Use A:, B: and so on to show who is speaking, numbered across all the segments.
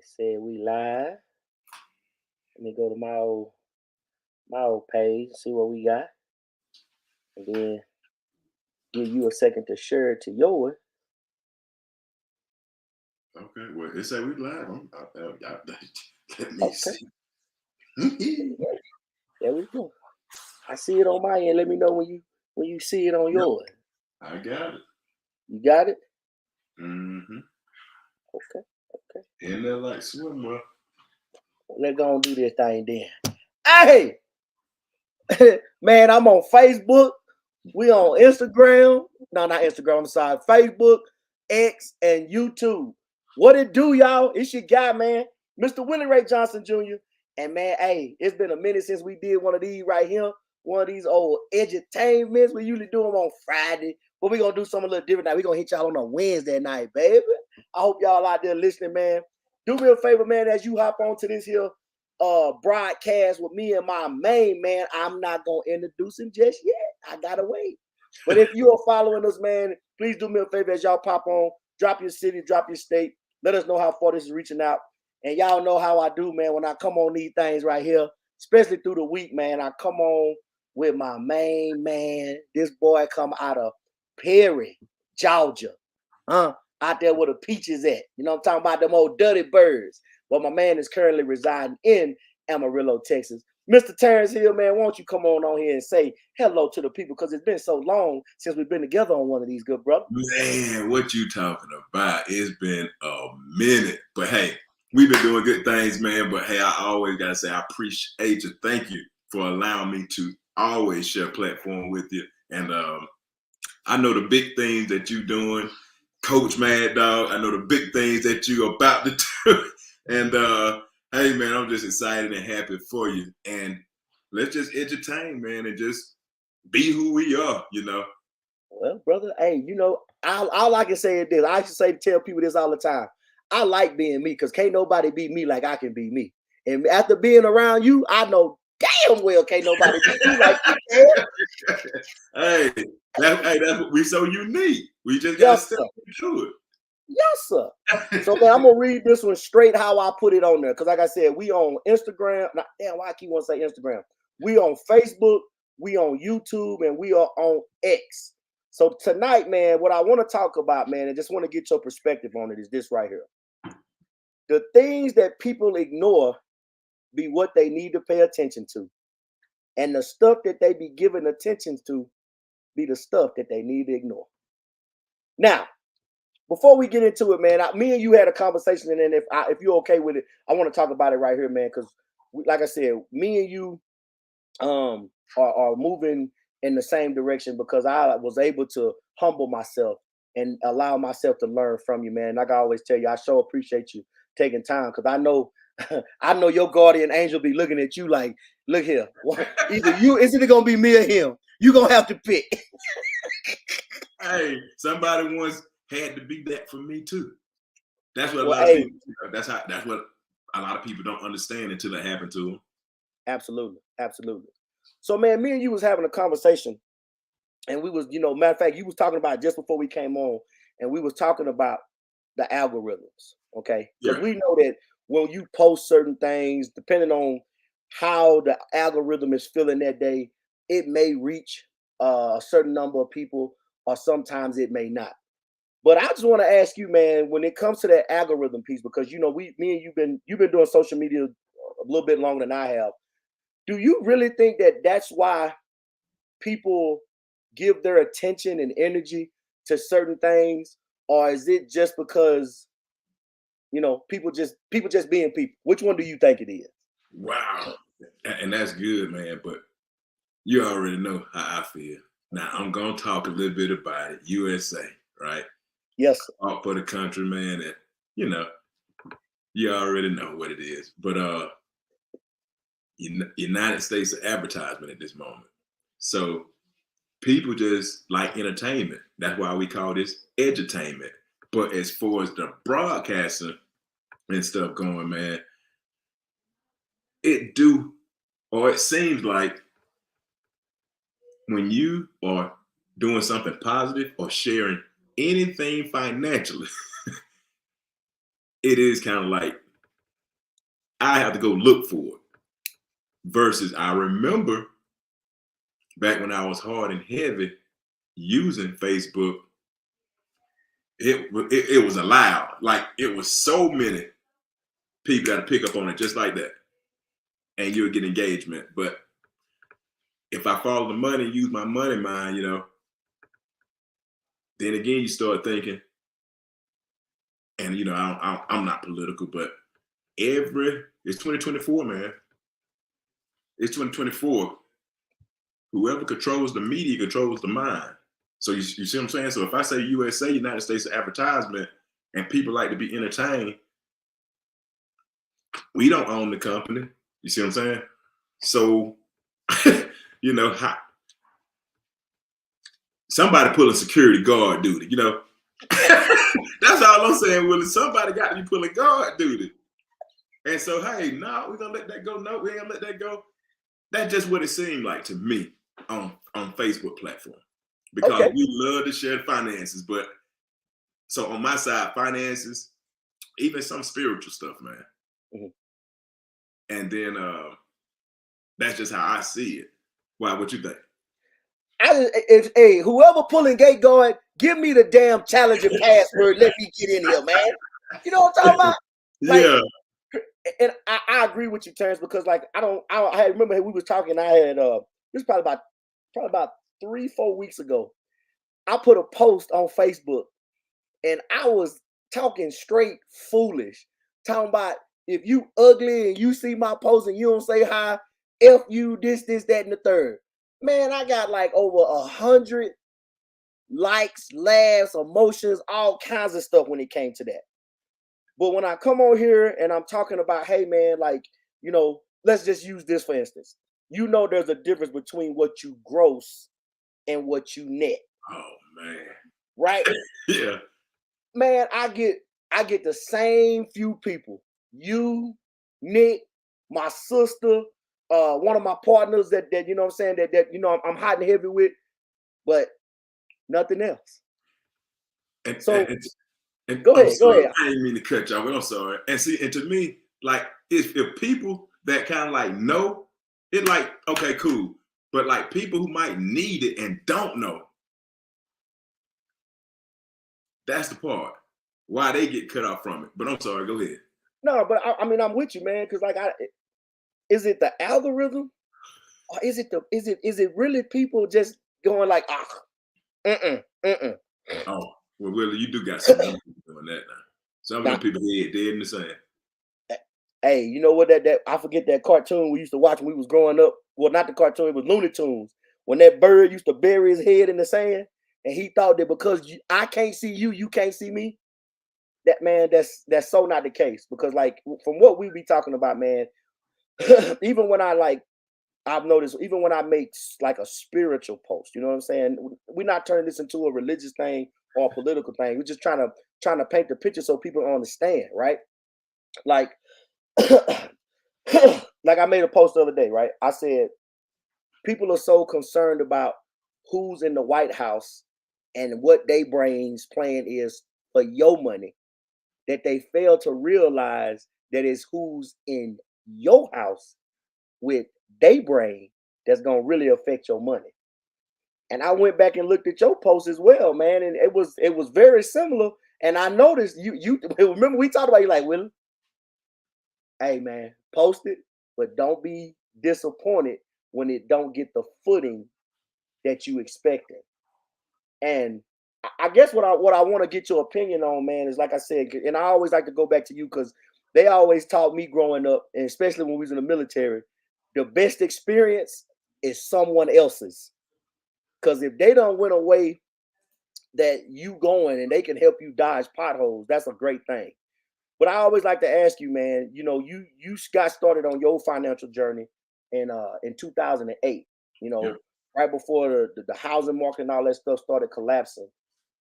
A: Said we live. Let me go to my old page and see what we got, and then give you a second to share it to yours.
B: Okay, well, it say we live. Let me
A: Okay,
B: see.
A: there we go. I see it on my end. Let me know when you see it on
B: Yep,
A: yours.
B: I got it.
A: You got it?
B: Mm-hmm.
A: Okay, okay.
B: In there like swimwear.
A: Let's go and do this thing then. Hey, man, I'm on Facebook. We on Instagram. No, not Instagram. I'm sorry. Facebook, X, and YouTube. What it do, y'all? It's your guy, man, Mr. Willie Ray Johnson Jr. And man, hey, it's been a minute since we did one of these right here. One of these old edutainments. We usually do them on Friday, but we're gonna do something a little different now. We're gonna hit y'all on a Wednesday night, baby. I hope y'all out there listening, man. Do me a favor, man, as you hop onto this here broadcast with me and my main man. I'm not gonna introduce him just yet. I gotta wait. But if you are following us, man, please do me a favor as y'all pop on, drop your city, drop your state. Let us know how far this is reaching out. And y'all know how I do, man, when I come on these things right here, especially through the week, man. I come on with my main man. This boy come out of Perry, Georgia. Out there where the peaches at. You know I'm talking about, them old dirty birds. But my man is currently residing in Amarillo, Texas. Mr. Terrence Hill, man, why don't you come on here and say hello to the people? Because it's been so long since we've been together on one of these, good brother.
B: Man, what you talking about? It's been a minute. But hey, we've been doing good things, man. But hey, I always gotta say I appreciate you. Thank you for allowing me to always share a platform with you. And I know the big things that you doing, Coach Mad Dog. I know the big things that you about to do. And hey, man, I'm just excited and happy for you. And let's just entertain, man, and just be who we are, you know.
A: Well, brother, hey, all I can say is this. I used to tell people this all the time. I like being me because can't nobody be me like I can be me. And after being around you, I know damn well can't nobody be me like you can.
B: Hey, that's what we so unique. We just gotta
A: Yes,
B: step
A: sir.
B: into it.
A: Yes, sir. So man, I'm gonna read this one straight how I put it on there. Cause like I said, we on Instagram. Damn, why I keep wanting to say Instagram? We on Facebook, we on YouTube, and we are on X. So tonight, man, what I want to talk about, man, and just want to get your perspective on it, is this right here. The things that people ignore be what they need to pay attention to. And the stuff that they be giving attention to be the stuff that they need to ignore. Now, before we get into it, man, me and you had a conversation, and then if you're okay with it, I want to talk about it right here, man, because like I said, me and you are moving in the same direction because I was able to humble myself and allow myself to learn from you, man. Like I always tell you, I sure appreciate you taking time because I know I know your guardian angel be looking at you like, look here, either you, it's either gonna be me or him. You gonna have to pick.
B: Hey, somebody once had to be that for me too. That's what a
A: Well,
B: lot of
A: hey,
B: people. That's what a lot of people don't understand until it happened to them.
A: absolutely, absolutely. So, man, me and you was having a conversation, and we was, matter of fact, you was talking about it just before we came on, and we was talking about the algorithms, okay? Because
B: Yeah.
A: we know that when you post certain things, depending on how the algorithm is feeling that day, it may reach a certain number of people, or sometimes it may not. But I just want to ask you, man, when it comes to that algorithm piece, because me and you've been doing social media a little bit longer than I have. Do you really think that that's why people give their attention and energy to certain things, or is it just because people just being people? Which one do you think it is?
B: Wow. And that's good, man. But you already know how I feel. Now I'm gonna talk a little bit about it. USA, right?
A: Yes, sir.
B: All for the country, man. And you know, you already know what it is. But United States of advertisement at this moment. So people just like entertainment. That's why we call this edutainment. But as far as the broadcasting and stuff going, man, it seems like when you are doing something positive or sharing anything financially, it is kind of like I have to go look for it. Versus I remember back when I was hard and heavy using Facebook, it was allowed. Like it was so many people got to pick up on it just like that. And you'll get engagement. But if I follow the money, use my money mind, you know, then again you start thinking, and you know, I'm not political, but it's 2024, man. It's 2024. Whoever controls the media controls the mind. So you see what I'm saying? So if I say USA, United States advertisement, and people like to be entertained, we don't own the company. You see what I'm saying? So, you know, somebody pulling security guard duty, you know. That's all I'm saying, Willie. Somebody got to be pulling guard duty. And so, hey, no, we're going to let that go. No, we ain't going to let that go. That's just what it seemed like to me on Facebook platform. Because we love to share finances. But so on my side, finances, even some spiritual stuff, man. Mm-hmm. And then that's just how I see it. Why? What you think?
A: Hey, whoever pulling gate going, give me the damn challenger password. Let me get in here, man. You know what I'm talking about? Like,
B: yeah.
A: And I agree with you, Terrence, because like I remember we was talking. I had this was probably about 3-4 weeks ago. I put a post on Facebook, and I was talking straight foolish, talking about if you ugly and you see my post and you don't say hi, F you, this, that, and the third. Man, I got like over 100 likes, laughs, emotions, all kinds of stuff when it came to that. But when I come on here and I'm talking about, hey man, like, you know, let's just use this for instance. You know, there's a difference between what you gross and what you net.
B: Oh man.
A: Right?
B: Yeah.
A: Man, I get the same few people. You, Nick, my sister, one of my partners that you know what I'm saying, that you know I'm hot and heavy with, but nothing else.
B: And
A: so
B: and
A: go ahead.
B: I didn't mean to cut you off, but I'm sorry. And see, and to me, like if people that kind of like know it, like, okay, cool. But like people who might need it and don't know, that's the part why they get cut off from it. But I'm sorry, go ahead.
A: No, but I mean I'm with you, man, because like is it the algorithm? Or is it really people just going like
B: Oh, well, Willie, you do got some people doing that now. Some of them people dead in the sand.
A: Hey, you know what that I forget that cartoon we used to watch when we was growing up. Well, not the cartoon, it was Looney Tunes. When that bird used to bury his head in the sand, and he thought that because I can't see you, you can't see me. That man, that's so not the case. Because like from what we be talking about, man, even when I've noticed, even when I make like a spiritual post, you know what I'm saying? We're not turning this into a religious thing or a political thing. We're just trying to paint the picture so people understand, right? Like, like I made a post the other day, right? I said, people are so concerned about who's in the White House and what they brain's plan is for your money that they fail to realize that it's who's in your house with their brain that's gonna really affect your money. And I went back and looked at your post as well, man, and it was very similar. And I noticed you remember we talked about you like, Willie, hey man, post it, but don't be disappointed when it don't get the footing that you expected. And I guess what I want to get your opinion on, man, is like I said, and I always like to go back to you because they always taught me growing up, and especially when we was in the military, the best experience is someone else's. Because if they don't win a way that you going and they can help you dodge potholes, that's a great thing. But I always like to ask you, man, you know, you got started on your financial journey in 2008, you know, yeah, right before the housing market and all that stuff started collapsing.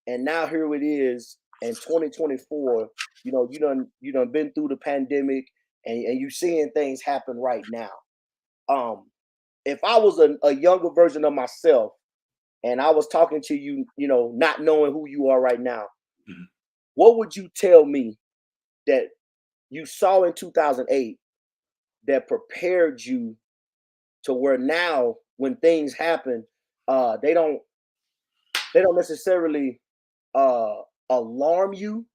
A: And now here it is in 2024, you know, you done been through the pandemic and you seeing things happen right now. If I was a younger version of myself and I was talking to you, you know, not knowing who you are right now, mm-hmm, what would you tell me that you saw in 2008 that prepared you to where now when things happen, they don't necessarily alarm you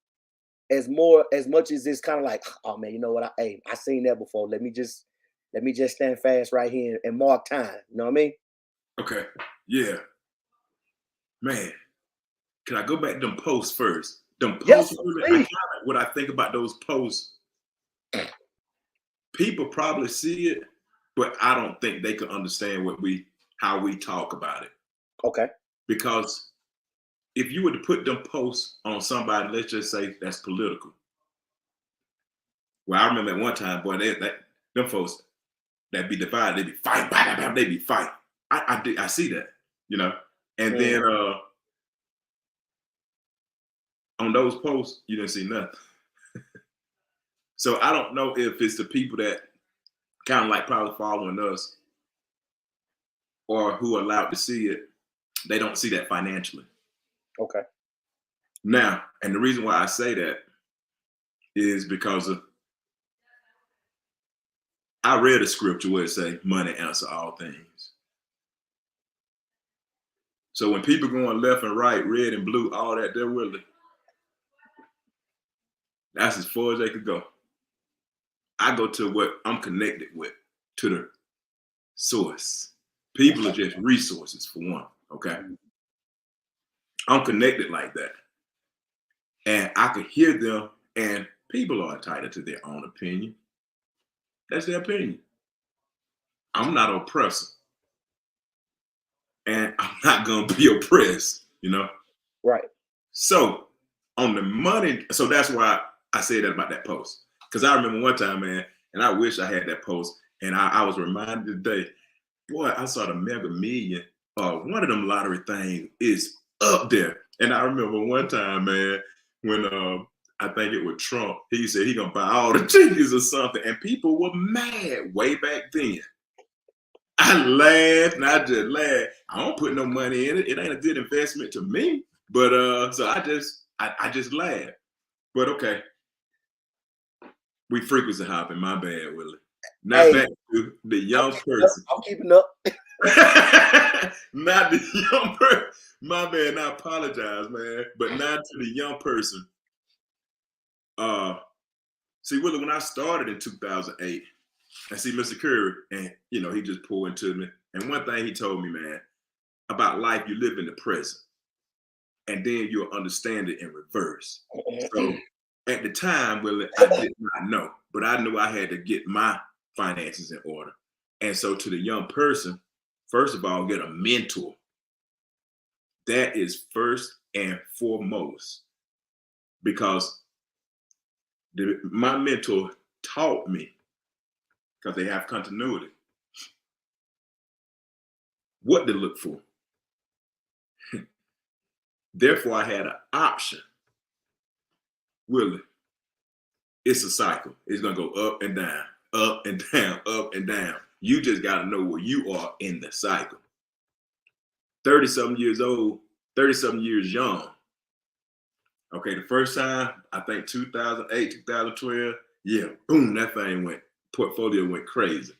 A: as much as it's kind of like, oh man, you know what? I seen that before. Let me just stand fast right here and mark time. You know what I mean?
B: Okay. Yeah. Man, can I go back to them posts first? Them
A: Yes,
B: posts, really,
A: please.
B: what I think about those posts, people probably see it, but I don't think they can understand how we talk about it.
A: Okay.
B: Because if you were to put them posts on somebody, let's just say that's political. Well, I remember at one time, boy, them folks that be divided, they be fighting, they be fighting. I see that, you know. And then on those posts, you didn't see nothing. So I don't know if it's the people that kind of like probably following us or who are allowed to see it, they don't see that financially.
A: Okay.
B: Now, and the reason why I say that is because I read a scripture where it say money answer all things. So when people going left and right, red and blue, all that, they're willing. That's as far as they could go. I go to what I'm connected with, to the source. People are just resources for one, okay? I'm connected like that. And I could hear them, and people are entitled to their own opinion. That's their opinion. I'm not oppressor. And I'm not going to be oppressed, you know?
A: Right.
B: So on the money, so that's why I say that about that post. Because I remember one time, man, and I wish I had that post, and I was reminded today, boy, I saw the Mega Million. One of them lottery things is up there. And I remember one time, man, when I think it was Trump, he said he gonna buy all the tickets or something, and people were mad way back then. I laughed and I just laughed. I don't put no money in it. It ain't a good investment to me. But so I just laughed. But okay. We frequency hopping, my bad, Willie. Now back to the young person.
A: I'm keeping up.
B: Not the young person. My bad, I apologize, man. But now to the young person. See, Willie, when I started in 2008, I see Mr. Curry, and you know, he just pulled into me. And one thing he told me, man, about life, you live in the present. And then you'll understand it in reverse. So at the time, Willie, I did not know, but I knew I had to get my finances in order. And so to the young person, first of all, get a mentor. That is first and foremost, because my mentor taught me, because they have continuity, what to look for. Therefore, I had an option. Willie, it's a cycle. It's going to go up and down, up and down, up and down. You just got to know where you are in the cycle. 30-something years old, 30-something years young. Okay, the first time, I think 2008, 2012, yeah, boom, that thing portfolio went crazy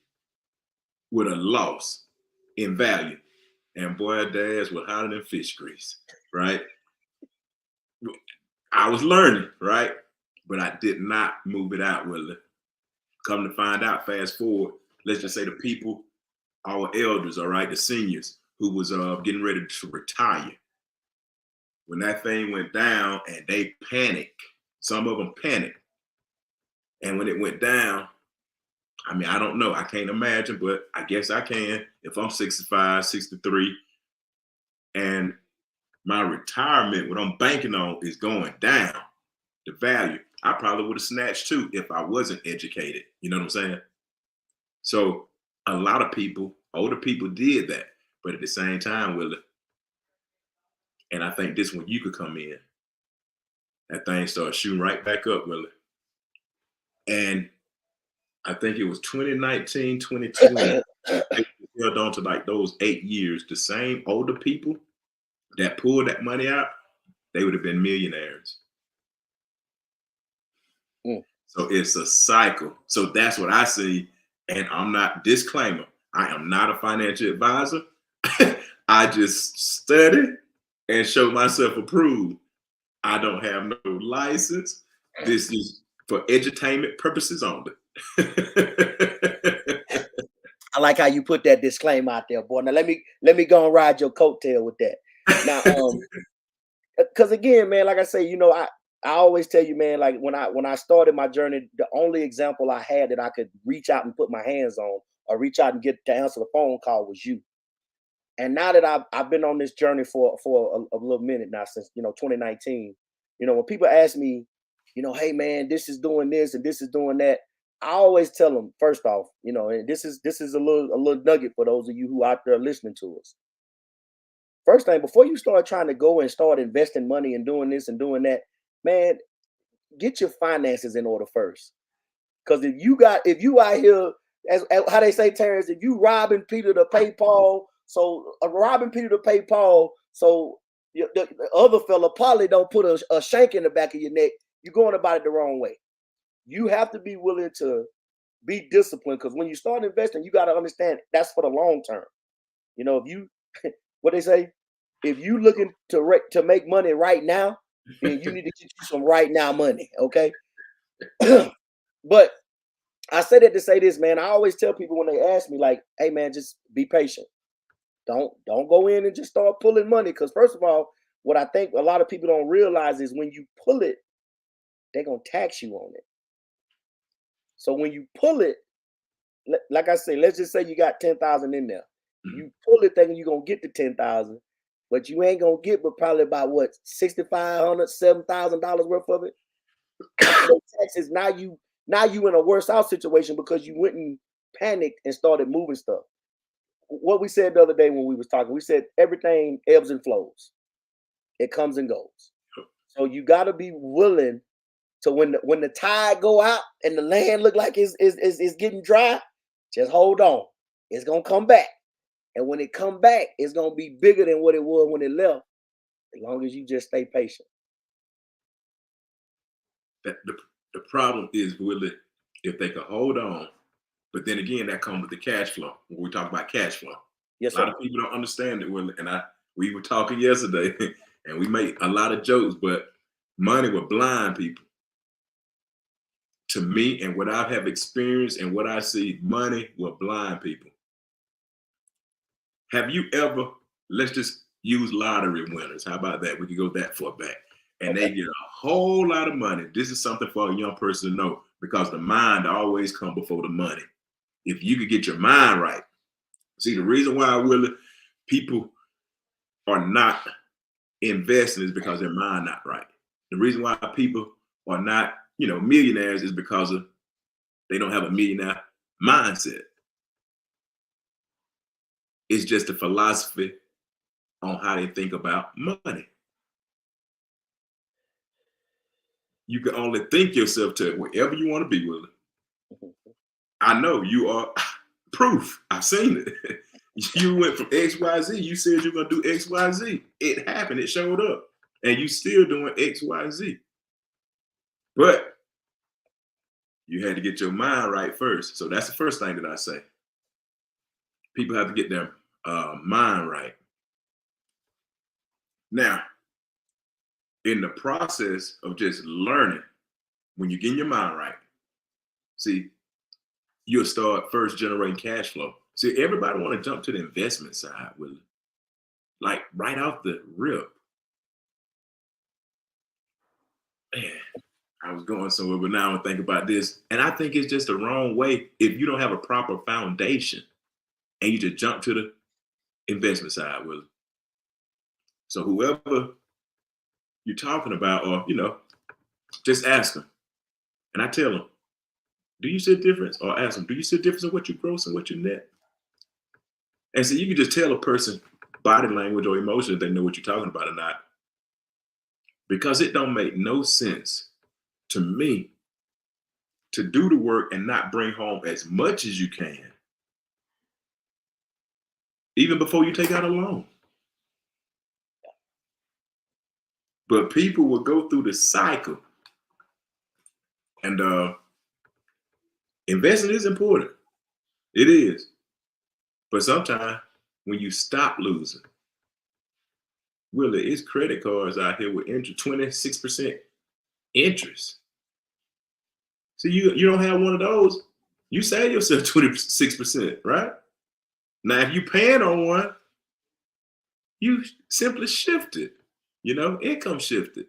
B: with a loss in value. And boy, dads were hotter than fish grease, right? I was learning, right? But I did not move it out, Willie. Come to find out, fast forward, let's just say the people, our elders, all right, the seniors who was getting ready to retire. When that thing went down and they panicked, some of them panicked. And when it went down, I mean, I don't know. I can't imagine, but I guess I can. If I'm 65, 63, and my retirement, what I'm banking on is going down, the value, I probably would have snatched too if I wasn't educated. You know what I'm saying? So a lot of people, older people did that. But at the same time, Willie, and I think this one you could come in, that thing started shooting right back up, Willie. And I think it was 2019, 2020, they held on to like those 8 years. The same older people that pulled that money out, they would have been millionaires. So it's a cycle. So that's what I see And I'm not, disclaimer, I am not a financial advisor. I just study and show myself approved. I don't have no license. This is for edutainment purposes only.
A: I like how you put that disclaimer out there, boy. Now let me go and ride your coattail with that. Now, because again, man, like I say, you know, I always tell you, man, like when I started my journey, the only example I had that I could reach out and put my hands on or reach out and get to answer the phone call was you. And now that I've been on this journey for a little minute now, since 2019, when people ask me, hey man, this is doing this and this is doing that, I always tell them, first off, and this is a little nugget for those of you who out there listening to us. First thing, before you start trying to go and start investing money and doing this and doing that, man, get your finances in order first. Because if you out here, as how they say, Terrence, if you robbing Peter to pay Paul, so robbing Peter to pay Paul, so the other fella probably don't put a shank in the back of your neck, you're going about it the wrong way. You have to be willing to be disciplined, because when you start investing, you got to understand that's for the long term. If you, what they say, if you looking to make money right now, then you need to get you some right now money, okay? But I say that to say this, man. I always tell people when they ask me, like, hey man, just be patient. Don't go in and just start pulling money. Because first of all, what I think a lot of people don't realize is when you pull it, they're gonna tax you on it. So when you pull it, like I say, let's just say you got 10,000 in there. You pull it thinking you're gonna get the 10,000, but you ain't gonna get but probably about what, $6,500, $7,000 worth of it. So taxes, now you in a worse out situation because you went and panicked and started moving stuff. What we said the other day when we was talking, we said everything ebbs and flows. It comes and goes. So you got to be willing to, when the tide go out and the land look like it's getting dry, just hold on. It's gonna come back, and when it come back, it's gonna be bigger than what it was when it left. As long as you just stay patient.
B: The problem is, Willie, if they could hold on, but then again, that comes with the cash flow. When we talk about cash flow,
A: yes,
B: a lot of people don't understand it, Willie. And we were talking yesterday, and we made a lot of jokes, but money will blind people. To me, and what I have experienced and what I see, money will blind people. Have you ever, let's just use lottery winners. How about that? We could go that far back. And they get a whole lot of money. This is something for a young person to know, because the mind always comes before the money. If you could get your mind right. See, the reason why people are not investing is because their mind not right. The reason why people are not, millionaires is because they don't have a millionaire mindset. It's just a philosophy on how they think about money. You can only think yourself to wherever you want to be, Willie. I know you are proof. I've seen it. You went from XYZ. You said you're going to do XYZ. It happened. It showed up. And you still doing XYZ. But you had to get your mind right first. So that's the first thing that I say. People have to get their mind right. Now, in the process of just learning, when you get your mind right, see, you'll start first generating cash flow. See, everybody want to jump to the investment side, Willie. Like right off the rip. Man, I was going somewhere, but now I'm thinking about this. And I think it's just the wrong way if you don't have a proper foundation and you just jump to the investment side, Willie. So whoever you're talking about, or, just ask them. And I tell them, do you see a difference? Or ask them, do you see a difference in what you gross and what you net? And so you can just tell a person body language or emotion if they know what you're talking about or not. Because it don't make no sense to me to do the work and not bring home as much as you can, even before you take out a loan. But people will go through the cycle. And investing is important. It is. But sometimes when you stop losing, Willie, it's credit cards out here with interest, 26% interest. See, you don't have one of those, you save yourself 26%, right? Now, if you paying on one, you simply shift it, income shift it,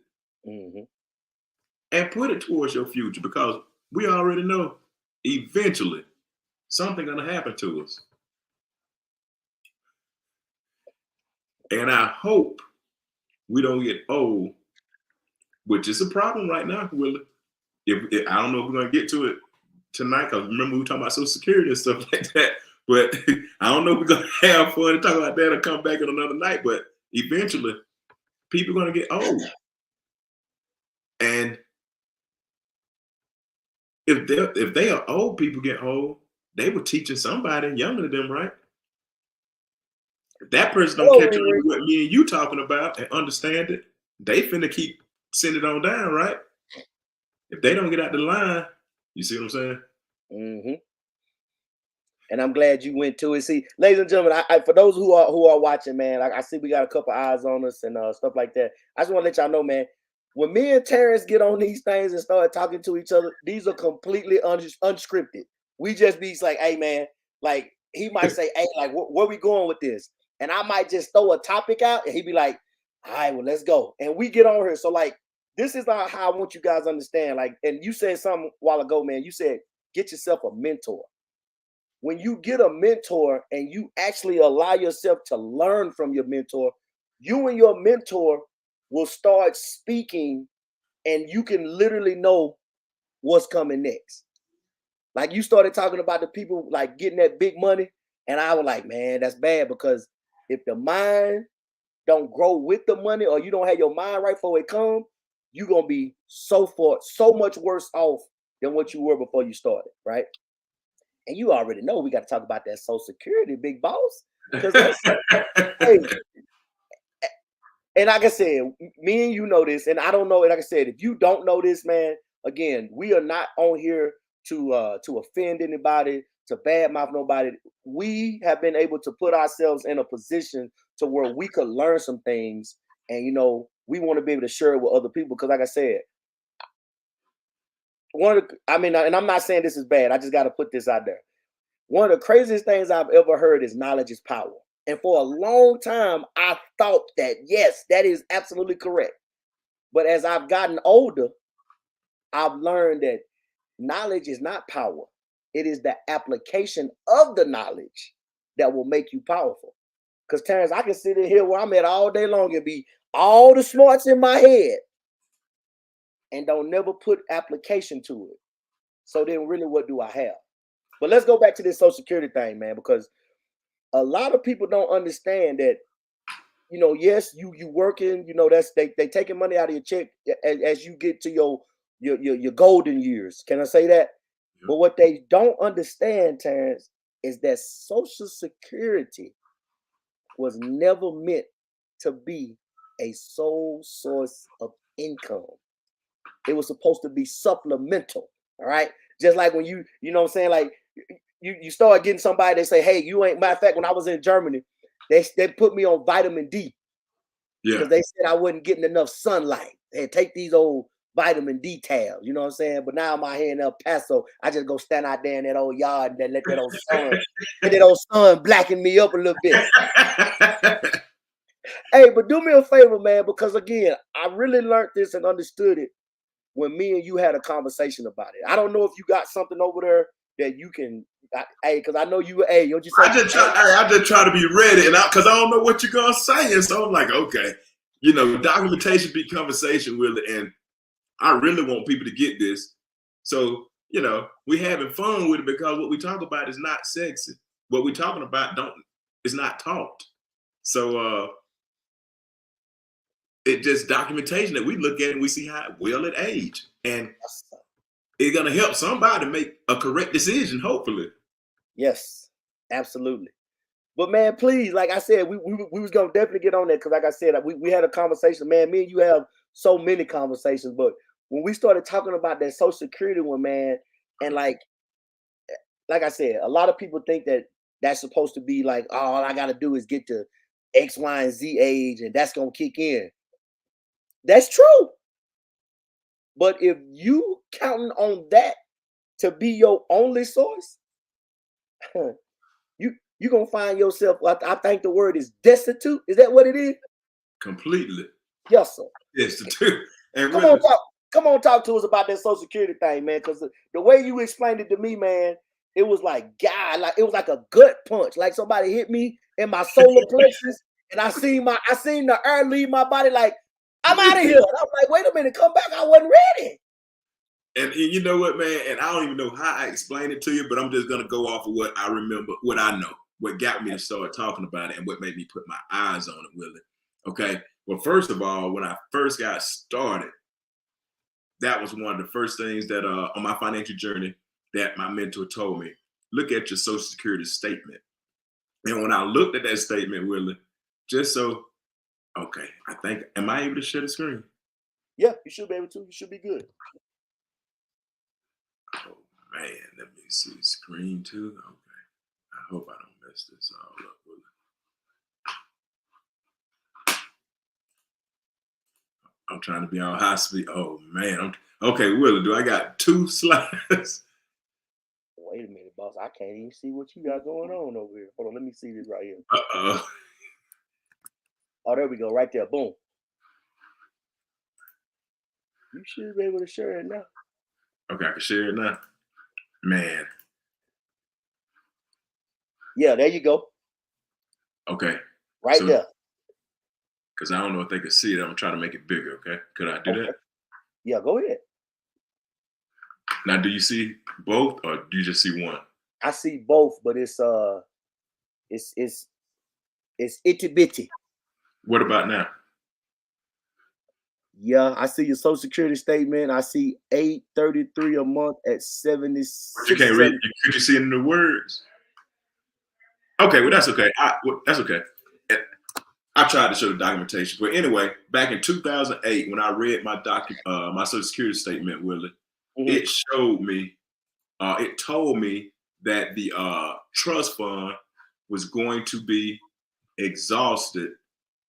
B: and put it towards your future, because we already know eventually something gonna happen to us. And I hope we don't get old, which is a problem right now, Willie. If I don't know if we're gonna get to it tonight, because remember we were talking about Social Security and stuff like that. But I don't know if we're gonna have fun and talk about that or come back on another night. But eventually, people are gonna get old, and if they are old, people get old. They were teaching somebody younger than them, right? If that person don't catch on to what me and you talking about and understand it, they finna keep sending it on down, right? If they don't get out the line, you see what I'm saying?
A: And I'm glad you went to it. See, ladies and gentlemen, I for those who are watching, man, I see we got a couple eyes on us and stuff like that. I just want to let y'all know, man, when me and Terrence get on these things and start talking to each other, these are completely unscripted. We just be like, hey, man, like he might say, hey, like where we going with this? And I might just throw a topic out and he'd be like, all right, well, let's go. And we get on here. So like, this is not how I want you guys to understand. Like, and you said something a while ago, man. You said, get yourself a mentor. When you get a mentor and you actually allow yourself to learn from your mentor, you and your mentor will start speaking and you can literally know what's coming next. Like you started talking about the people like getting that big money. And I was like, man, that's bad, because if the mind don't grow with the money, or you don't have your mind right before it comes, you're going to be so much worse off than what you were before you started, right? And you already know we got to talk about that Social Security, big boss. Because hey, and like I said, me and you know this, and I don't know. Like I said, if you don't know this, man, again, we are not on here to offend anybody, to badmouth nobody. We have been able to put ourselves in a position to where we could learn some things, and we want to be able to share it with other people. Because like I said, and I'm not saying this is bad. I just got to put this out there. One of the craziest things I've ever heard is knowledge is power. And for a long time, I thought that, yes, that is absolutely correct. But as I've gotten older, I've learned that knowledge is not power. It is the application of the knowledge that will make you powerful. Because Terrence, I can sit in here where I'm at all day long and be all the smarts in my head and don't never put application to it. So then really, what do I have? But let's go back to this Social Security thing, man, because a lot of people don't understand that, yes, you working, that's they taking money out of your check as you get to your golden years. Can I say that? Yep. But what they don't understand, Terrence, is that Social Security was never meant to be a sole source of income. It was supposed to be supplemental. All right. Just like when you know what I'm saying, like you start getting somebody, they say, hey, you ain't, matter of fact, when I was in Germany, they put me on vitamin D. Yeah. Because they said I wasn't getting enough sunlight. They take these old vitamin D tabs, you know what I'm saying? But now I'm out here in El Paso. I just go stand out there in that old yard and then let that old sun blacken me up a little bit. Hey, but do me a favor, man, because again, I really learned this and understood it when me and you had a conversation about it. I don't know if you got something over there that you can, because I know you, don't you say?
B: I just try to be ready, and because I don't know what you're gonna say, and so I'm like, okay, documentation beat conversation, Willie, and I really want people to get this. So we having fun with it, because what we talk about is not sexy. What we talking about is not taught. So it just documentation that we look at and we see how well it age, and it's gonna help somebody make a correct decision, hopefully.
A: Yes, absolutely. But man, please, like I said, we was gonna definitely get on that, because like I said, we had a conversation, man. Me and you have so many conversations, but when we started talking about that Social Security one, man, and like like I said, a lot of people think that that's supposed to be like, oh, all I got to do is get to X, Y, and Z age, and that's gonna kick in. That's true. But if you counting on that to be your only source, you gonna find yourself. I think the word is destitute. Is that what it is?
B: Completely.
A: Yes, sir.
B: Destitute. And
A: Come
B: really,
A: on, talk to us about that Social Security thing, man. Because the way you explained it to me, man, it was like God, like it was like a gut punch, like somebody hit me in my solar plexus, and I seen the air leave my body, like I'm out of here. And I'm like, wait a minute, come back, I wasn't ready.
B: and you know what, man? And I don't even know how I explained it to you, but I'm just gonna go off of what I remember, what I know, what got me to start talking about it, and what made me put my eyes on it, Willie. Okay. Well, first of all, when I first got started, that was one of the first things that on my financial journey that my mentor told me. Look at your Social Security statement. And when I looked at that statement, Willie, just so, okay, I think, am I able to share the screen?
A: Yeah, you should be able to. You should be good.
B: Oh man, let me see screen two. Okay, I hope I don't mess this all up, Willie. I'm trying to be on high speed. Oh man, okay, Willie. Do I got 2 slides?
A: Wait a minute, boss. I can't even see what you got going on over here. Hold on, let me see this right here.
B: Uh-oh.
A: Oh, there we go, right there. Boom. You should be able to share it now.
B: Okay, I can share it now. Man.
A: Yeah, there you go.
B: Okay.
A: Right there.
B: Because I don't know if they could see it. I'm trying to make it bigger, okay? Could I do that?
A: Yeah, go ahead.
B: Now, do you see both or do you just see one?
A: I see both, but it's itty bitty.
B: What about now?
A: Yeah, I see your Social Security statement. I see $833 a month at 76.
B: But you can't read. Could you see it in the words? Okay, well that's okay. That's okay. I tried to show the documentation, but anyway, back in 2008, when I read my my Social Security statement, Willie, it showed me, it told me that the trust fund was going to be exhausted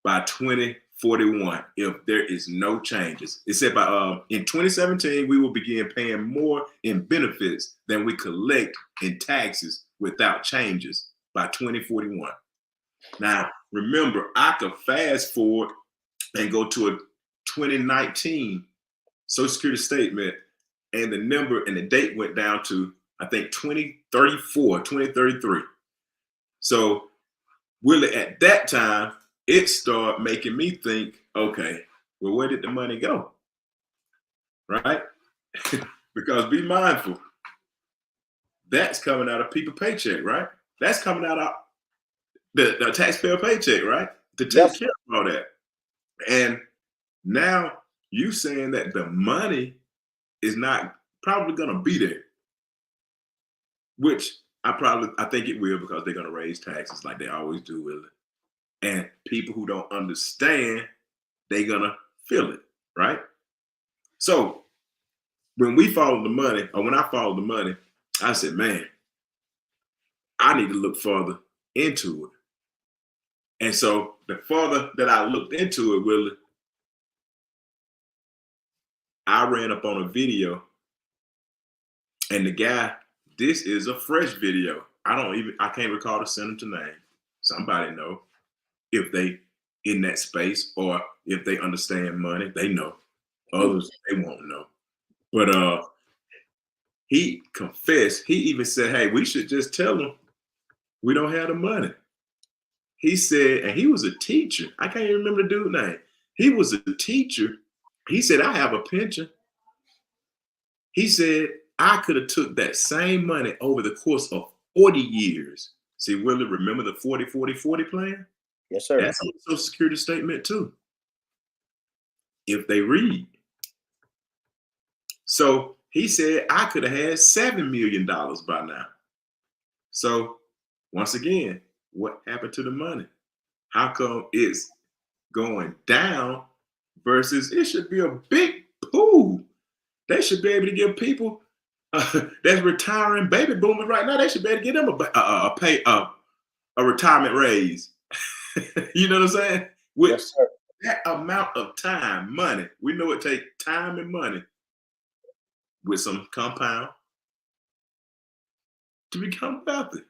B: by 2041 if there is no changes. It said by in 2017 we will begin paying more in benefits than we collect in taxes without changes by 2041. Now remember, I could fast forward and go to a 2019 Social Security statement, and the number and the date went down to I think 2034, 2033. So Willie, at that time, it started making me think, okay, well, where did the money go? Right? Because be mindful, that's coming out of people's paycheck, right? That's coming out of the taxpayer paycheck, right? To take care of all that. And now you saying that the money is not probably going to be there, which I think it will, because they're going to raise taxes like they always do, Willie. And people who don't understand, they're gonna feel it, right? So when we follow the money, or when I follow the money, I said, man, I need to look further into it. And so the further that I looked into it, Willie, I ran up on a video, and the guy, this is a fresh video. I can't recall the senator name. Somebody know. If they in that space, or if they understand money, they know. Others, they won't know. But he confessed. He even said, hey, we should just tell them we don't have the money. He said, and he was a teacher. I can't even remember the dude's name. He was a teacher. He said, I have a pension. He said, I could have took that same money over the course of 40 years. See, Willie, remember the 40-40-40 plan?
A: Yes, sir.
B: That's on the Social Security statement too, if they read. So he said I could have had $7 million by now. So once again, what happened to the money? How come it's going down versus it should be a big pool? They should be able to give people that's retiring baby boomers right now. They should better get them a retirement raise. You know what I'm saying? With
A: Yes, sir.
B: that amount of time, money, we know it takes time and money with some compound to become wealthy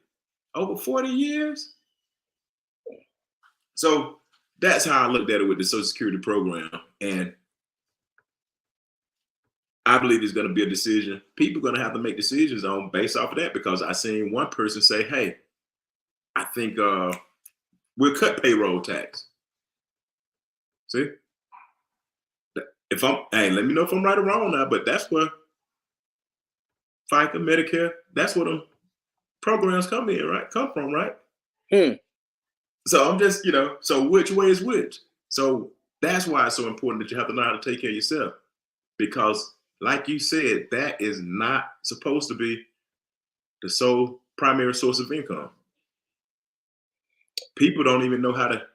B: over 40 years. So that's how I looked at it with the Social Security program. And I believe it's going to be a decision. People are going to have to make decisions on based off of that, because I seen one person say, hey, I think we'll cut payroll tax. See? If I'm, hey, let me know if I'm right or wrong now, but that's where FICA, Medicare, that's where them programs come from, right? So I'm just, so which way is which? So that's why it's so important that you have to know how to take care of yourself. Because like you said, that is not supposed to be the sole primary source of income. People don't even know how to,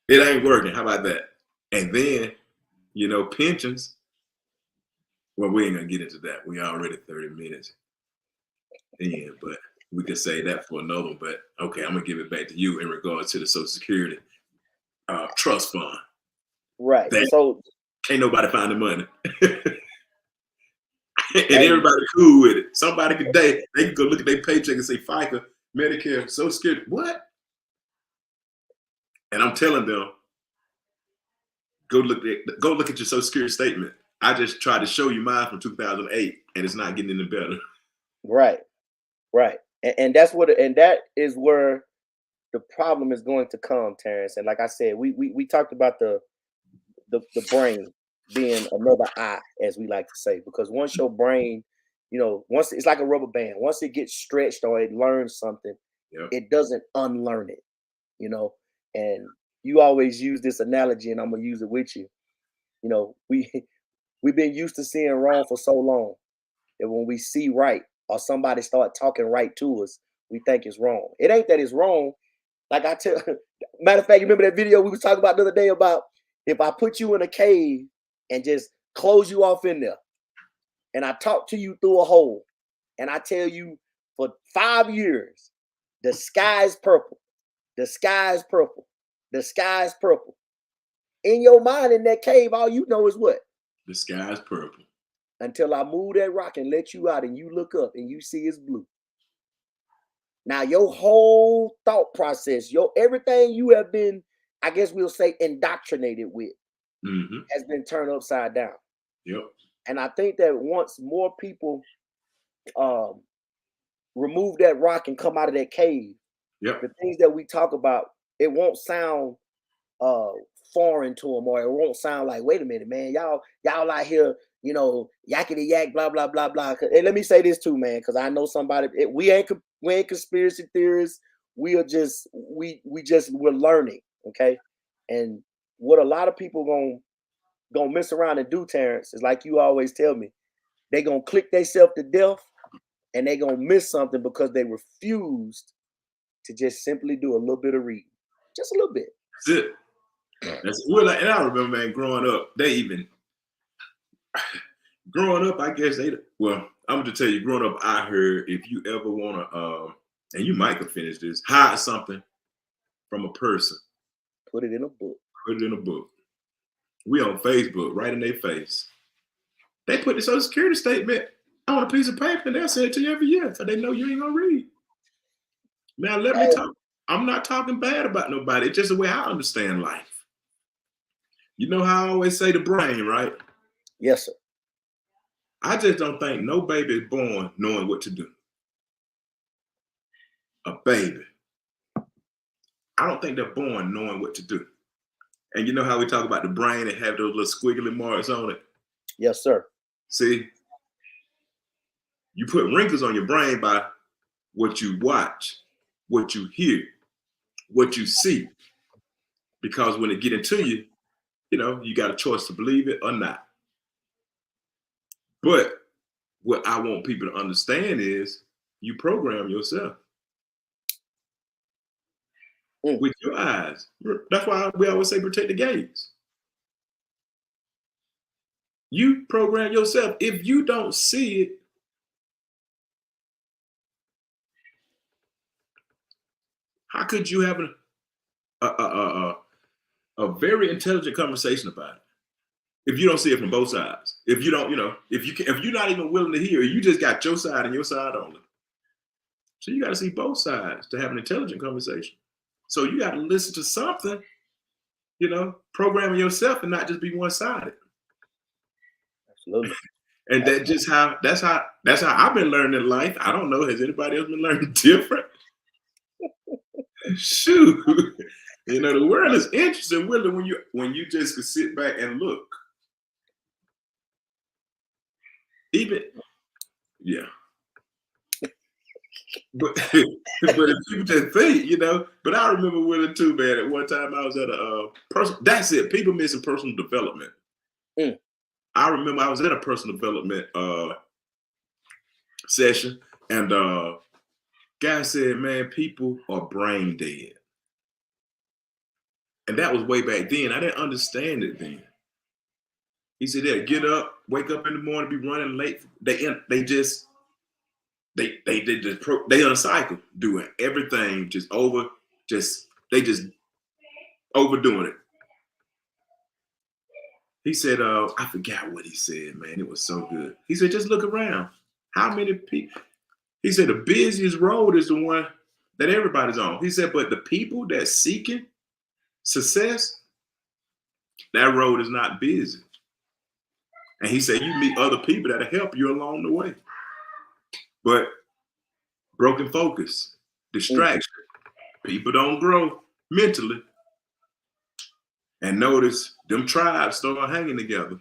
B: it ain't working. How about that? And then, pensions. Well, we ain't gonna get into that. We already 30 minutes in, but we could say that for another one. But okay, I'm gonna give it back to you in regards to the Social Security trust fund.
A: Right.
B: That
A: So
B: can't nobody find the money. And everybody cool with it. Somebody they can go look at their paycheck and say FICA, Medicare, Social Security. What? And I'm telling them, go look at your Social Security statement. I just tried to show you mine from 2008, and it's not getting any better.
A: Right. And that is where the problem is going to come, Terrence. And like I said, we talked about the brain being another eye, as we like to say, because once your brain, once it's like a rubber band, once it gets stretched or it learns something, it doesn't unlearn it, and you always use this analogy, and I'm gonna use it with you. We've been used to seeing wrong for so long that when we see right or somebody start talking right to us, we think it's wrong. It ain't that it's wrong. Like I tell, matter of fact, you remember that video we was talking about the other day about if I put you in a cave and just close you off in there, and I talk to you through a hole, and I tell you for 5 years, the sky is purple, the sky is purple, the sky is purple. In your mind, in that cave, all you know is what?
B: The sky is purple.
A: Until I move that rock and let you out, and you look up and you see it's blue. Now your whole thought process, everything you have been, I guess we'll say, indoctrinated with, has been turned upside down.
B: Yep.
A: And I think that once more people remove that rock and come out of that cave, the things that we talk about, it won't sound foreign to them, or it won't sound like, wait a minute, man, y'all out here, yakety yak, blah blah blah blah. And let me say this too, man, because I know somebody. We ain't conspiracy theorists. We are just we're learning, okay. And what a lot of people gonna mess around and do, Terrence, is like you always tell me, they gonna click themselves to death, and they gonna miss something because they refused to just simply do a little bit of reading, just a little bit.
B: That's it. And I remember, man, growing up, I guess well, I'm going to tell you, growing up, I heard if you ever want to, and you might have finished this, hide something from a person.
A: Put it in a book.
B: Put it in a book. We on Facebook, right in their face. They put the Social Security statement on a piece of paper, and they'll send it to you every year because they know you ain't going to read. Now, let me talk. I'm not talking bad about nobody. It's just the way I understand life. You know how I always say the brain, right?
A: Yes, sir.
B: I just don't think no baby is born knowing what to do. A baby. I don't think they're born knowing what to do. And you know how we talk about the brain and have those little squiggly marks on it?
A: Yes, sir.
B: See, you put wrinkles on your brain by what you watch, what you hear, what you see. Because when it get into you, you got a choice to believe it or not. But what I want people to understand is you program yourself with your eyes. That's why we always say protect the gates. You program yourself. If you don't see it, how could you have a very intelligent conversation about it if you don't see it from both sides? If you don't, if you're not even willing to hear, you just got your side and your side only. So you got to see both sides to have an intelligent conversation. So you got to listen to something, programming yourself and not just be one-sided.
A: Absolutely.
B: And that's how I've been learning in life. I don't know. Has anybody else been learning different? Shoot. The world is interesting, really, when you just could sit back and look. Yeah. But if people just think, but I remember Willie too, man. At one time I was at a that's it, people missing personal development. I remember I was at a personal development session, and guy said, man, people are brain dead. And that was way back then. I didn't understand it then. He said, yeah, get up, wake up in the morning, be running late. They just uncycle, doing everything they just overdoing it. He said, I forgot what he said, man. It was so good. He said, just look around. How many people? He said, the busiest road is the one that everybody's on. He said, but the people that's seeking success, that road is not busy. And he said, you meet other people that'll help you along the way. But broken focus, distraction, people don't grow mentally. And notice them tribes start hanging together.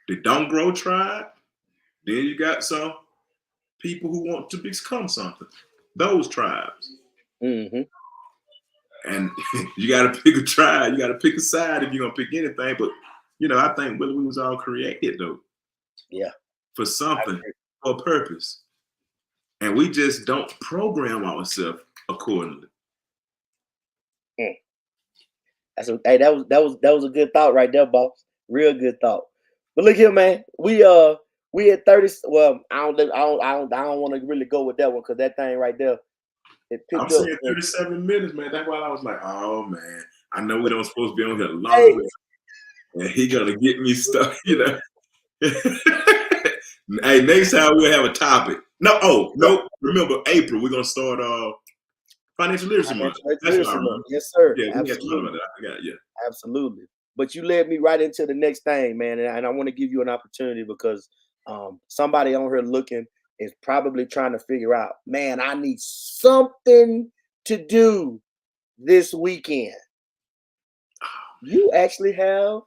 B: They don't grow tribe. Then you got some people who want to become something. Those tribes.
A: Mm-hmm.
B: And you got to pick a tribe. You got to pick a side if you're going to pick anything. But, I think we was all created, though.
A: Yeah.
B: For something, for a purpose. And we just don't program ourselves accordingly.
A: That was a good thought right there, boss. Real good thought. But look here, man. We at 30. Well, I don't want to really go with that one because that thing right there, it picked
B: I'm saying 37 minutes, man. That's why I was like, oh man, I know we don't supposed to be on here long.
A: Hey.
B: And he gonna get me stuck, Hey, next time we'll have a topic. No. Remember April, we're gonna start Financial Literacy Month.
A: That's what I remember. Yes, sir.
B: Yeah,
A: absolutely.
B: Yeah.
A: Absolutely. But you led me right into the next thing, man. And I want to give you an opportunity because somebody on here looking is probably trying to figure out, man, I need something to do this weekend. You actually have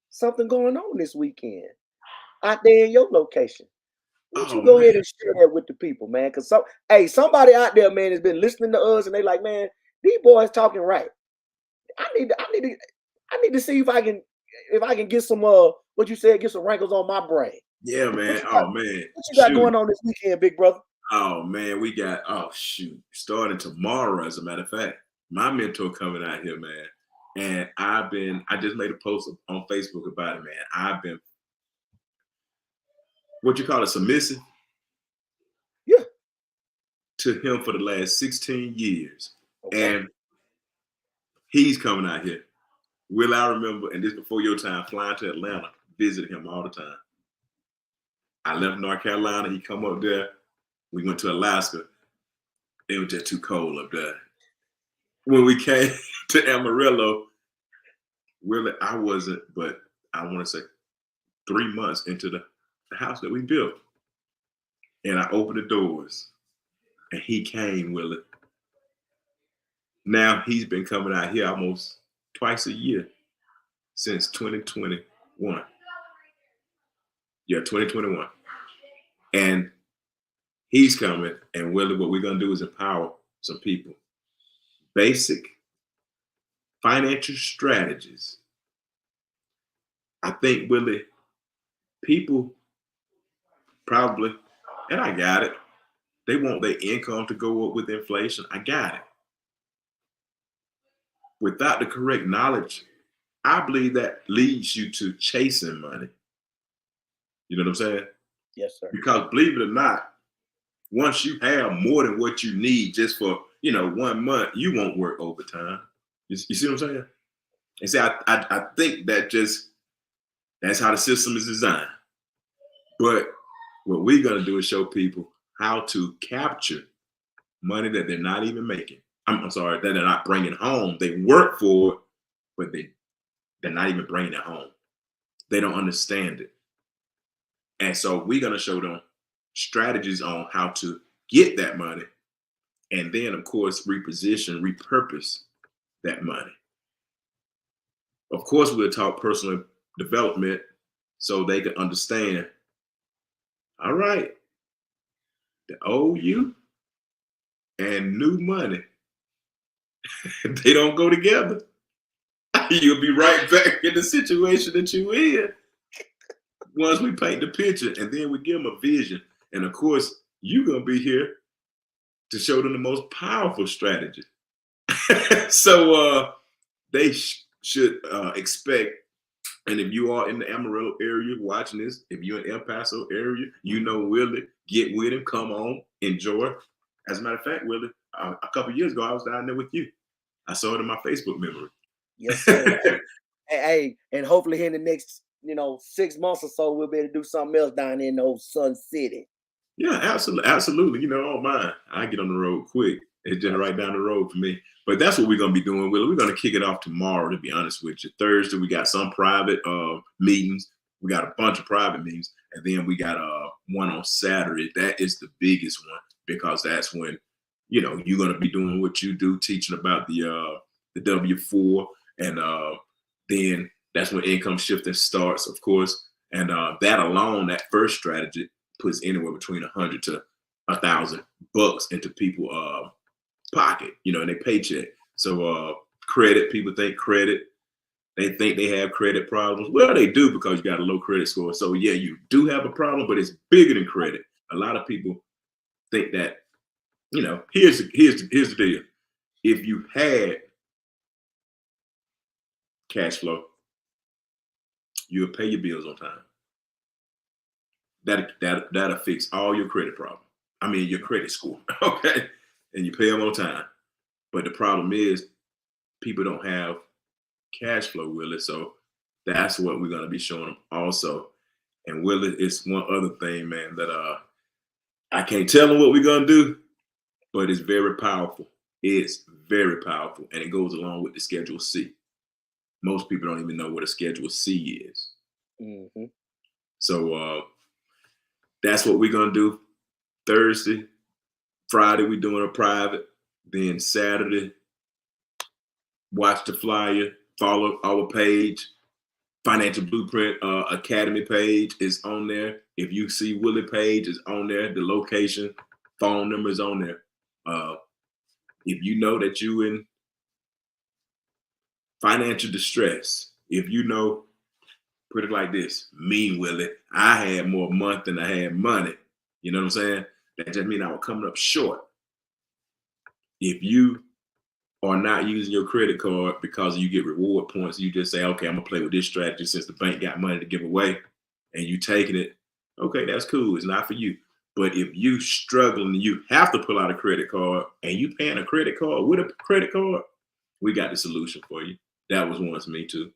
A: something going on this weekend out there in your location. Why don't you go ahead and share that with the people, man? Because somebody out there, man, has been listening to us, and they like, man, these boys talking right. I need to see if I can get some what you said, get some wrinkles on my brain.
B: Yeah, man.
A: What you got going on this weekend, big brother?
B: Oh man, we got starting tomorrow, as a matter of fact. My mentor coming out here, man. And I just made a post on Facebook about it, man. I've been what you call it, submissive?
A: Yeah.
B: To him for the last 16 years.
A: Okay.
B: And he's coming out here. Will I remember, and this before your time, flying to Atlanta, visiting him all the time. I left North Carolina, he come up there. We went to Alaska. It was just too cold up there. When we came to Amarillo, Willie, I wasn't, but I want to say 3 months into the house that we built. And I opened the doors and he came, Willie. Now he's been coming out here almost twice a year since 2021. Yeah, 2021. And he's coming, and Willie, what we're going to do is empower some people. Basic financial strategies. I think, Willie, people probably, and I got it, they want their income to go up with inflation. I got it. Without the correct knowledge I believe that leads you to chasing money. You know what I'm saying?
A: Yes, sir.
B: Because believe it or not, once you have more than what you need just for 1 month, you won't work overtime. You see what I'm saying? And see, I think that's how the system is designed. But what we're gonna do is show people how to capture money that they're not even making. I'm sorry, that they're not bringing home. They work for it, but they're not even bringing it home. They don't understand it. And so we're gonna show them strategies on how to get that money, and then of course repurpose that money. Of course, we'll talk personal development so they can understand. All right, the old you and new money, they don't go together. You'll be right back in the situation that you in once we paint the picture, and then we give them a vision. And of course, you're gonna be here to show them the most powerful strategy. So they should expect. And if you are in the Amarillo area watching this, if you're in El Paso area, Willie, get with him, come on, enjoy. As a matter of fact, Willie, a couple years ago, I was down there with you. I saw it in my Facebook memory.
A: Yes, sir. Hey, and hopefully in the next 6 months or so, we'll be able to do something else down in the old Sun City.
B: Yeah, absolutely. Oh mine, I get on the road quick. It's just right down the road for me. But that's what we're gonna be doing, Willie. We're gonna kick it off tomorrow, to be honest with you. Thursday, we got some private meetings. We got a bunch of private meetings, and then we got one on Saturday. That is the biggest one because that's when you're gonna be doing what you do, teaching about the W-4, and then that's when income shifting starts, of course. And that alone, that first strategy, puts anywhere between $100 to $1,000 into people's pocket, in their paycheck. So credit, people think credit, they think they have credit problems. Well, they do because you got a low credit score. So yeah, you do have a problem, but it's bigger than credit. A lot of people think that, here's the deal. If you had cash flow, you'll pay your bills on time. That'll fix all your credit problems. I mean, your credit score, okay? And you pay them on time. But the problem is people don't have cash flow, Willie. So that's what we're going to be showing them also. And Willie, it's one other thing, man, that I can't tell them what we're going to do, but it's very powerful. It's very powerful. And it goes along with the Schedule C. Most people don't even know what a Schedule C is.
A: Mm-hmm.
B: So that's what we're going to do. Thursday, Friday, we're doing a private. Then Saturday, watch the flyer, follow our page. Financial Blueprint Academy page is on there. If you see Willie page, is on there. The location, phone number is on there. If you know that you in financial distress, if put it like this, me, Willie, I had more month than I had money. You know what I'm saying? That just means I was coming up short. If you are not using your credit card because you get reward points, you just say, okay, I'm gonna play with this strategy since the bank got money to give away, and you taking it, okay, that's cool. It's not for you. But if you struggling, you have to pull out a credit card, and you paying a credit card with a credit card, we got the solution for you. That was once me too.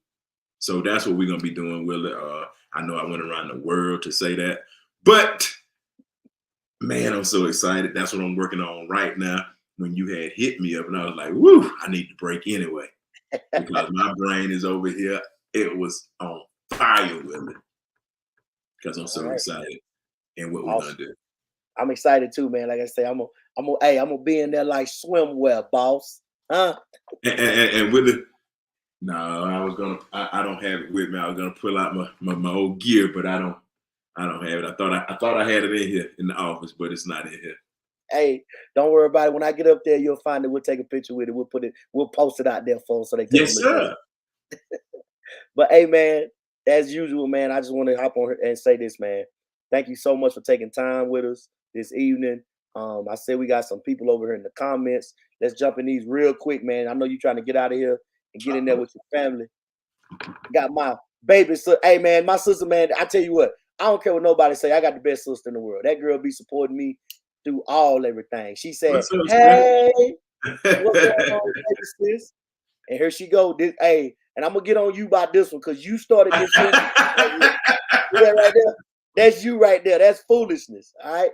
B: So that's what we're gonna be doing, Willie. I know I went around the world to say that, but man, I'm so excited. That's what I'm working on right now. When you had hit me up, and I was like, woo, I need to break anyway. Because my brain is over here. It was on fire with it. Because I'm so excited and what we're gonna do.
A: I'm excited too, man. Like I say, I'm gonna be in there like swimwear, boss. Huh?
B: And with it, no, I don't have it with me. I was gonna pull out my old gear, but I don't have it. I thought I had it in here in the office, but it's not in here.
A: Hey, don't worry about it. When I get up there, you'll find it. We'll take a picture with it. We'll post it out there for them so they can.
B: Yes, sir.
A: But hey, man, as usual, man, I just want to hop on here and say this, man. Thank you so much for taking time with us this evening. I said we got some people over here in the comments. Let's jump in these real quick, man. I know you're trying to get out of here and get in there with your family. Got my baby sister. Hey man, my sister, man, I tell you what, I don't care what nobody say. I got the best sister in the world. That girl be supporting me through everything. She said,
B: What's up,
A: "Hey, what's going
B: Steph?
A: on, baby sis?" And here she go. Hey, and I'm gonna get on you about this one because you started this. That right there. That's you right there. That's foolishness. All right.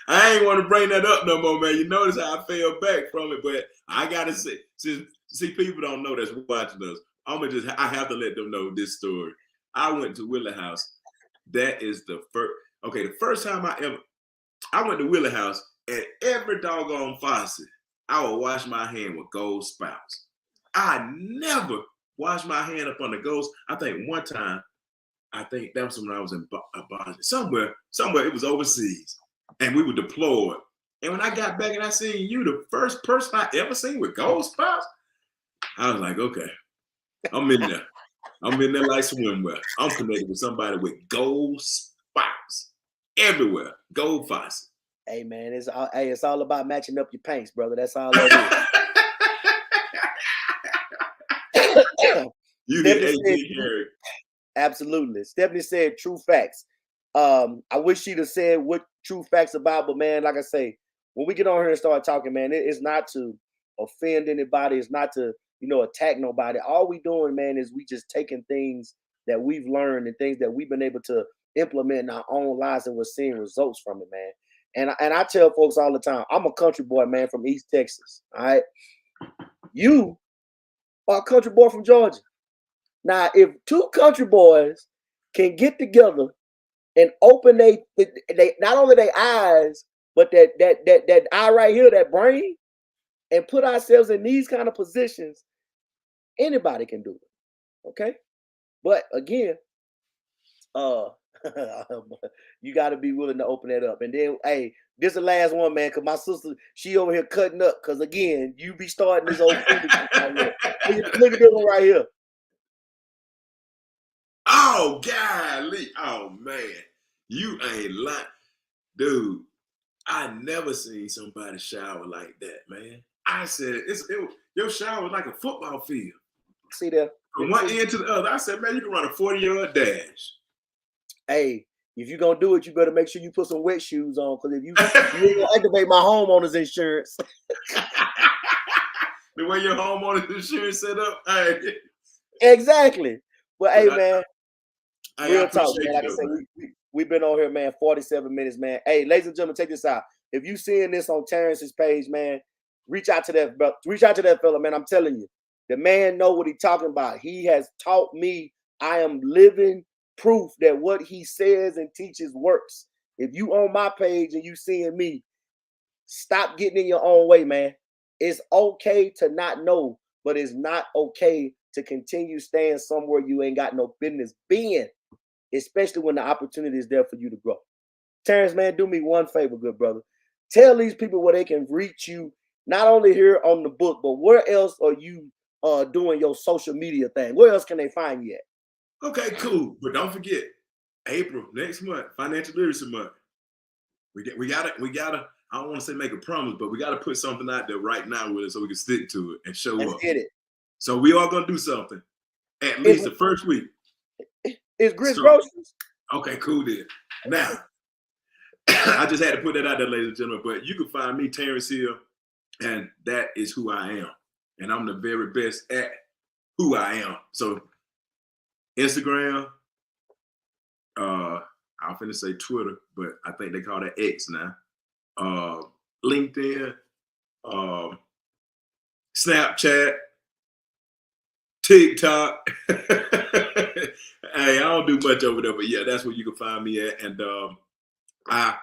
B: I ain't want to bring that up no more, man. You notice how I fell back from it, but I gotta say, see, people don't know that's watching us. I have to let them know this story. I went to Willie House. That is the first. Okay, the first time I went to Willie House, and every doggone faucet, I would wash my hand with gold spouts. I never washed my hand up on the ghost. I think one time, I think that was when I was in somewhere it was overseas, and we were deployed. And when I got back and I seen you, the first person I ever seen with gold spouts, I was like, okay, I'm in there. I'm in there like swimwear. I'm connected with somebody with gold spouts everywhere. Gold faucet.
A: Hey man, it's all about matching up your paints, brother. That's all that is.
B: You get 18 Harry.
A: Absolutely. Stephanie said true facts. I wish she'd have said what true facts about, but man, like I say, when we get on here and start talking, man, it's not to offend anybody. It's not to, attack nobody. All we doing, man, is we just taking things that we've learned and things that we've been able to implement in our own lives, and we're seeing results from it, man. And I tell folks all the time, I'm a country boy, man, from East Texas. All right. You are a country boy from Georgia. Now, if two country boys can get together and open they not only their eyes, but that eye right here, that brain, and put ourselves in these kind of positions, anybody can do it. Okay. But again, you got to be willing to open that up. And then, hey, this is the last one, man, because my sister, she over here cutting up. Because again, you be starting this old right look at this one right here.
B: Oh, golly. Oh, man. You ain't lying. Dude, I never seen somebody shower like that, man. I said, your shower was like a football field.
A: See there?
B: From one end to the other. I said, man, you can run a 40-yard dash.
A: Hey, if you're going to do it, you better make sure you put some wet shoes on. Because if you ain't going to activate my homeowner's insurance.
B: The way your homeowner's insurance set up. Hey.
A: Exactly. But hey, man. Real talk, man. Like I said, we've been on here, man, 47 minutes, man. Hey, ladies and gentlemen, take this out. If you seeing this on Terrence's page, man, reach out to that fella, man. I'm telling you, the man know what he's talking about. He has taught me. I am living proof that what he says and teaches works. If you on my page and you seeing me, stop getting in your own way, man. It's okay to not know, but it's not okay to continue staying somewhere you ain't got no business being, especially when the opportunity is there for you to grow. Terrence, man, do me one favor, good brother. Tell these people where they can reach you, not only here on the book, but where else are you doing your social media thing? Where else can they find you at?
B: Okay, cool. But don't forget, April, next month, Financial Literacy Month. We gotta, I don't want to say make a promise, but we gotta put something out there right now with it so we can stick to it and show up.
A: Get it.
B: So we are gonna do something at least the first week.
A: It's Gris Groceries.
B: Okay, cool then. Now, I just had to put that out there, ladies and gentlemen. But you can find me, Terrence Hill, and that is who I am. And I'm the very best at who I am. So Instagram, I'm finna say Twitter, but I think they call that X now. LinkedIn, Snapchat, TikTok. Hey, I don't do much over there, but yeah, that's where you can find me at. And I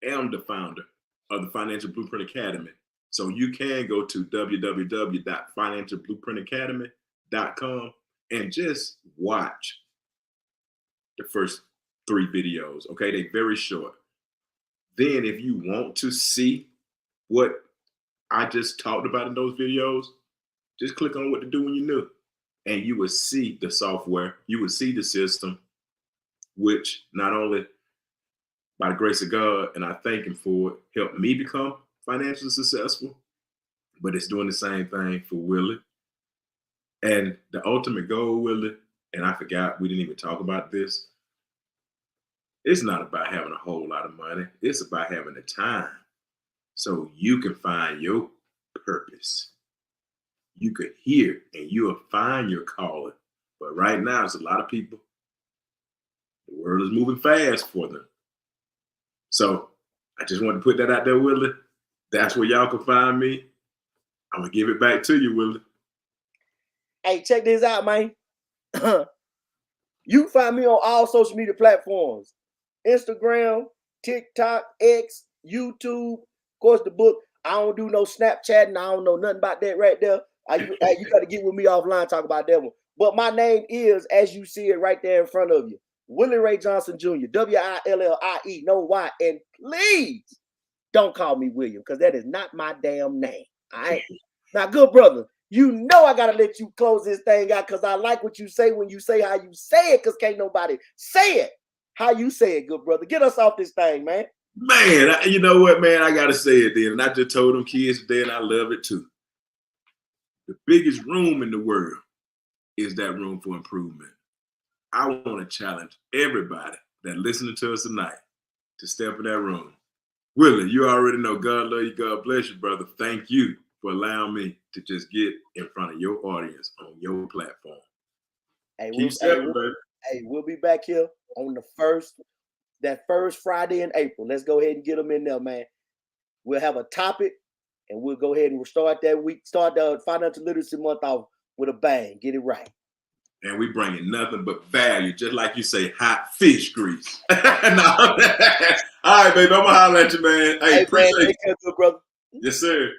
B: am the founder of the Financial Blueprint Academy. So you can go to www.financialblueprintacademy.com and just watch the first 3 videos. Okay, they're very short. Then if you want to see what I just talked about in those videos, just click on what to do when you're new. And you will see the software, you will see the system, which not only by the grace of God, and I thank him for it, helped me become financially successful, but it's doing the same thing for Willie And the ultimate goal, Willie, and I forgot we didn't even talk about this. It's not about having a whole lot of money. It's about having the time so you can find your purpose. You could hear and you'll find your calling. But right now, there's a lot of people. The world is moving fast for them. So I just want to put that out there, Willie. That's where y'all can find me. I'm going to give it back to you, Willie.
A: Hey, check this out, man. You can find me on all social media platforms. Instagram, TikTok, X, YouTube. Of course, the book. I don't do no Snapchat, and I don't know nothing about that right there. You got to get with me offline, talk about that one. But my name is, as you see it right there in front of you, Willie Ray Johnson Jr., Willie, no Y. And please don't call me William, because that is not my damn name. All right? Now, good brother, you know I got to let you close this thing out, because I like what you say when you say how you say it, because can't nobody say it how you say it, good brother. Get us off this thing, man.
B: Man, you know what, man? I got to say it then. And I just told them kids today, and I love it too. The biggest room in the world is that room for improvement. I want to challenge everybody that listening to us tonight to step in that room. Willie, you already know God love you. God bless you, brother. Thank you for allowing me to just get in front of your audience on your platform.
A: Hey,
B: Keep stepping, baby.
A: Hey, we'll be back here on that first Friday in April. Let's go ahead and get them in there, man. We'll have a topic, and we'll go ahead and start that week. Start the Financial Literacy Month off with a bang. Get it right.
B: And we bringing nothing but value, just like you say, hot fish grease. No. All right, baby, I'm gonna holler at you, man. Hey, appreciate
A: man, take care, good brother.
B: Yes, sir.